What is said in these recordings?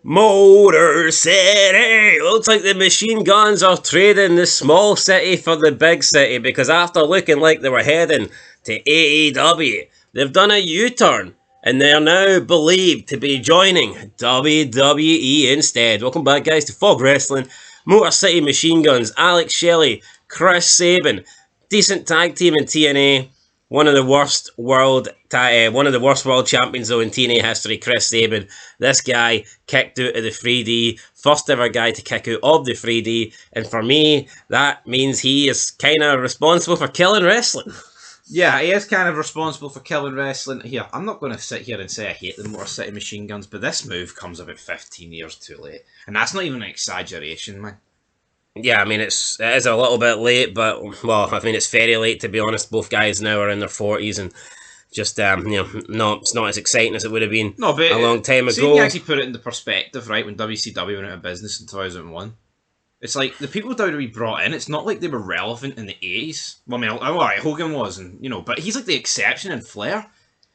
Motor City! Looks like the machine guns are trading the small city for the big city because after looking like they were heading to AEW, they've done a U-turn and they are now believed to be joining WWE instead. Welcome back, guys, to Fog Wrestling. Motor City Machine Guns, Alex Shelley, Chris Sabin, decent tag team in TNA. One of the worst world champions though in TNA history, Chris Sabin. This guy kicked out of the 3D, first ever guy to kick out of the 3D, and for me, that means he is kind of responsible for killing wrestling. Yeah, he is kind of responsible for killing wrestling. Here, I'm not going to sit here and say I hate the Motor City Machine Guns, but this move comes about 15 years too late, and that's not even an exaggeration, man. Yeah, I mean, it is a little bit late, but, well, I mean, it's very late, to be honest. Both guys now are in their 40s, and just, no, it's not as exciting as it would have been a long time ago. See, you actually put it into perspective, right, when WCW went out of business in 2001. It's like, the people WWE brought in, it's not like they were relevant in the 80s. Well, I mean, alright, Hogan was, and, but he's like the exception in Flair.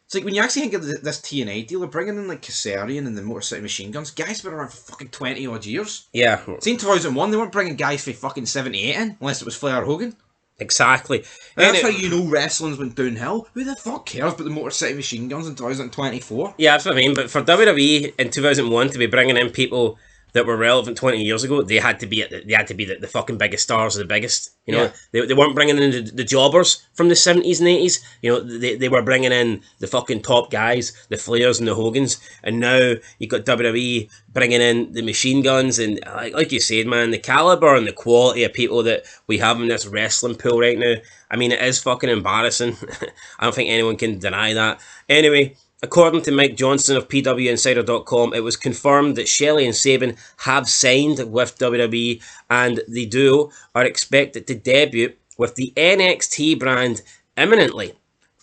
It's like, when you actually think of this TNA deal, they're bringing in, like, Kazarian and the Motor City Machine Guns. Guys have been around for fucking 20-odd years. Yeah. See, in 2001, they weren't bringing guys for fucking 78 in, unless it was Flair or Hogan. Exactly. And that's how you know wrestling's went downhill. Who the fuck cares about the Motor City Machine Guns in 2024? Yeah, that's what I mean. But for WWE in 2001 to be bringing in people that were relevant 20 years ago, they had to be the fucking biggest stars, the biggest. Yeah. They weren't bringing in the jobbers from the 70s and 80s. They were bringing in the fucking top guys, the Flairs and the Hogans. And now you've got WWE bringing in the Machine Guns, and like you said, man, the caliber and the quality of people that we have in this wrestling pool right now. I mean, it is fucking embarrassing. I don't think anyone can deny that. Anyway, according to Mike Johnson of PWInsider.com, it was confirmed that Shelley and Sabin have signed with WWE, and the duo are expected to debut with the NXT brand imminently.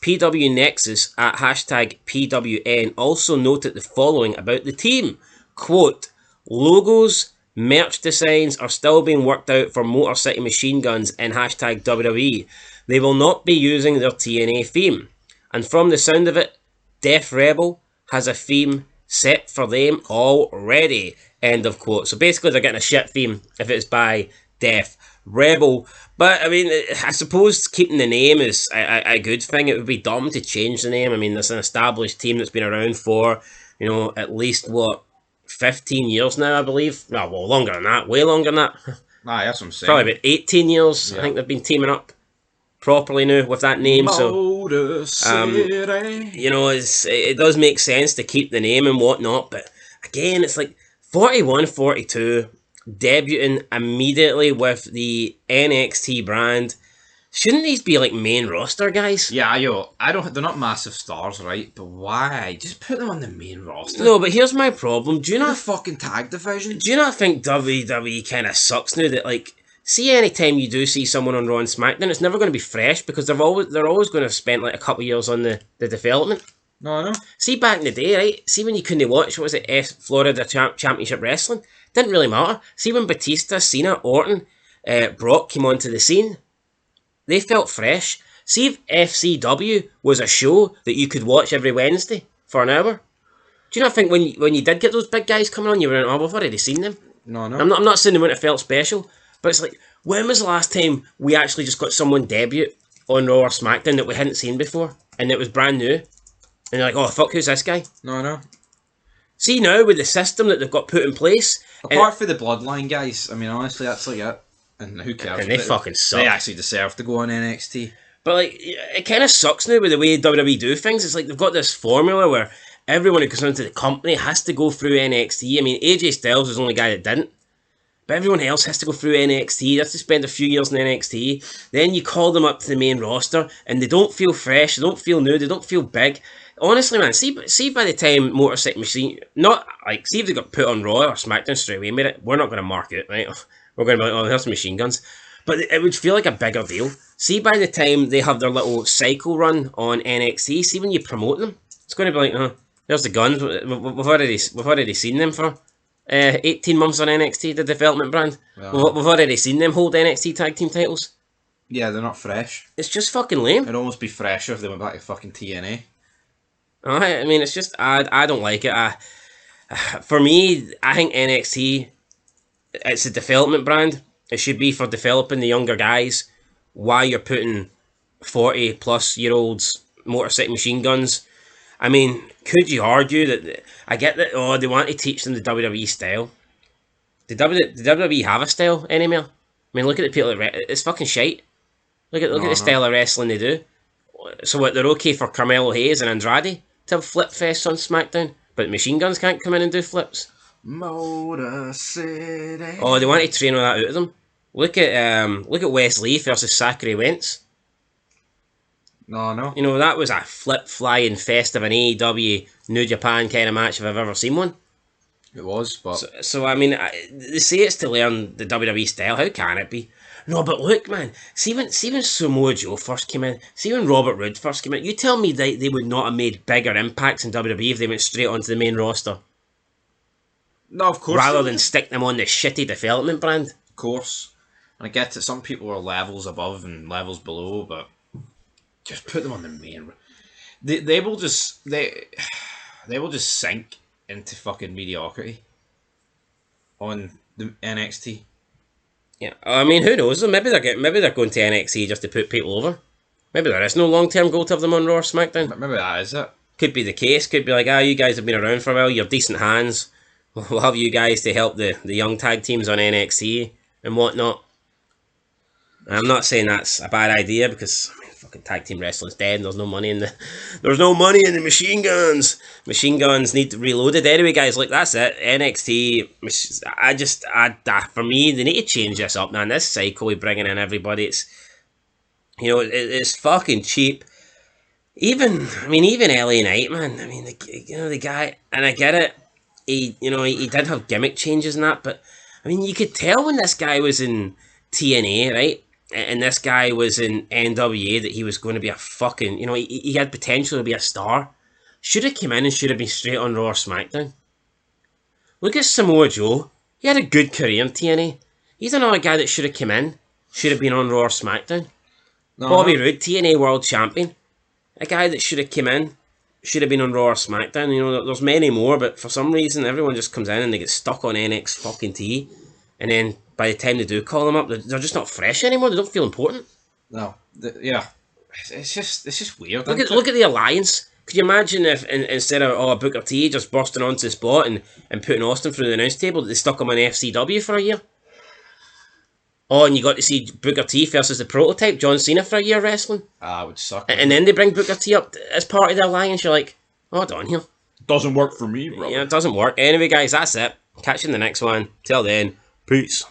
PW Nexus at hashtag PWN also noted the following about the team. Quote, logos, merch designs are still being worked out for Motor City Machine Guns in hashtag WWE. They will not be using their TNA theme. And from the sound of it, Def Rebel has a theme set for them already. End of quote. So basically they're getting a shit theme if it's by Def Rebel. But I mean, I suppose keeping the name is a good thing. It would be dumb to change the name. I mean, there's an established team that's been around for, at least, 15 years now, I believe. No, well, longer than that. Way longer than that. That's what I'm saying. Probably about 18 years. Yeah. I think they've been teaming up properly now with that name. Motor City. It does make sense to keep the name and whatnot, but again, it's like 41-42 debuting immediately with the NXT brand. Shouldn't these be like main roster guys? Yeah, they're not massive stars, right? But why? Just put them on the main roster. No, but here's my problem. Do you not fucking tag division? Do you not think WWE kind of sucks now that, like, see, anytime you do see someone on Raw and SmackDown, it's never going to be fresh because they're always going to have spent like a couple of years on the development. No, I know. See, back in the day, right? See, when you couldn't watch, what was it, Florida Championship Wrestling? Didn't really matter. See, when Batista, Cena, Orton, Brock came onto the scene, they felt fresh. See, if FCW was a show that you could watch every Wednesday for an hour, do you not think when you did get those big guys coming on, you were like, oh, we've already seen them? No, I know. I'm not saying they wouldn't have felt special, but it's like, when was the last time we actually just got someone debut on Raw or SmackDown that we hadn't seen before, and it was brand new? And you're like, oh, fuck, who's this guy? No, I know. See, now, with the system that they've got put in place... Apart from the Bloodline guys, I mean, honestly, that's like it. And who cares? And they fucking suck. They actually deserve to go on NXT. But, like, it kind of sucks now with the way WWE do things. It's like they've got this formula where everyone who goes into the company has to go through NXT. I mean, AJ Styles was the only guy that didn't. But everyone else has to go through NXT. They have to spend a few years in NXT. Then you call them up to the main roster, and they don't feel fresh, they don't feel new, they don't feel big. Honestly, man, see by the time Motor City Machine... see if they got put on Raw or SmackDown straight away, we're not going to mark it, right? We're going to be like, oh, here's some Machine Guns. But it would feel like a bigger deal. See, by the time they have their little cycle run on NXT, see when you promote them, it's going to be like, oh, there's the Guns. We've already seen them for 18 months on NXT, the development brand. Yeah. We've already seen them hold NXT tag team titles. Yeah, they're not fresh. It's just fucking lame. It'd almost be fresher if they went back to fucking TNA. I mean, it's just, I don't like it. For me, I think NXT, it's a development brand. It should be for developing the younger guys. Why you're putting 40 plus year olds Motor City Machine Guns? I mean, could you argue that? I get that. Oh, they want to teach them the WWE style. Did WWE have a style anymore? I mean, look at the people. It's fucking shite. Look at the style of wrestling they do. So what? They're okay for Carmelo Hayes and Andrade to have flip fests on SmackDown, but Machine Guns can't come in and do flips. Motor City. Oh, they want to train all that out of them. Look at Wes Lee versus Zachary Wentz. No. You know, that was a flip flying fest of an AEW New Japan kind of match if I've ever seen one. It was, but So I mean, they say it's to learn the WWE style. How can it be? No, but look, man. See when Samoa Joe first came in. See when Robert Roode first came in. You tell me they would not have made bigger impacts in WWE if they went straight onto the main roster. no, of course. Rather than stick them on the shitty development brand. Of course. And I get that some people are levels above and levels below, but just put them on the main. They will just sink into fucking mediocrity on the NXT. Yeah, I mean, who knows? Maybe they're going to NXT just to put people over. Maybe there is no long term goal to have them on Raw or SmackDown. Maybe that is it. Could be the case. Could be like, you guys have been around for a while. You're decent hands. We'll have you guys to help the young tag teams on NXT and whatnot. I'm not saying that's a bad idea because I mean, fucking tag team wrestling's dead. And there's no money in the Machine Guns. Machine Guns need to reloaded anyway, guys. Like that's it. NXT. For me, they need to change this up, man. This cycle of bringing in everybody, it's fucking cheap. Even LA Knight, man. I mean, the guy, and I get it. He did have gimmick changes and that, but I mean, you could tell when this guy was in TNA, right? And this guy was in NWA that he was going to be a fucking, he had potential to be a star. Should have come in and should have been straight on Raw or SmackDown. Look at Samoa Joe. He had a good career in TNA. He's another guy that should have come in, should have been on Raw or SmackDown. Bobby Roode, TNA World Champion. A guy that should have come in, should have been on Raw or SmackDown. There's many more, but for some reason, everyone just comes in and they get stuck on NXT fucking T. And then by the time they do call them up, they're just not fresh anymore. They don't feel important. No, it's just weird. Look at the alliance. Could you imagine if instead of Booker T just bursting onto the spot and putting Austin through the announce table, they stuck him on FCW for a year? Oh, and you got to see Booker T versus the Prototype, John Cena, for a year wrestling. It would suck. And then they bring Booker T up as part of the alliance. You're like, hold on here. Doesn't work for me, bro. Yeah, it doesn't work. Anyway, guys, that's it. Catch you in the next one. Till then, peace.